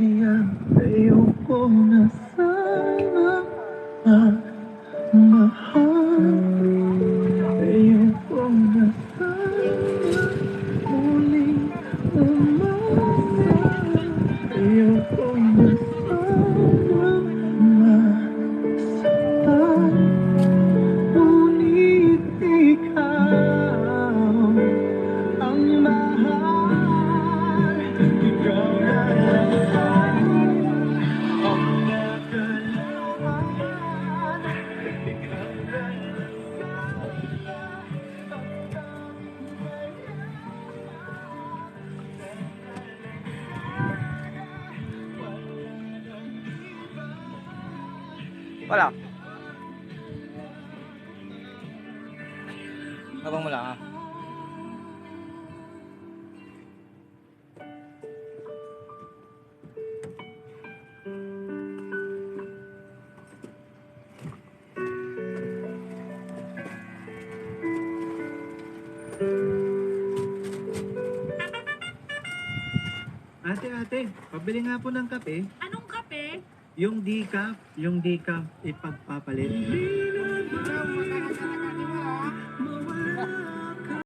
Kaya ayoko na sana magmahal. Ayoko na sana muling umasa. Ayoko na sana masaktan. Ngunit ikaw ang mahal. Ikaw na lang ang nagalaman. Ikaw na lang Wala. Abang mo lang ha. Ate, pabili nga po ng kape. Anong kape? Yung decaf ipagpapalit.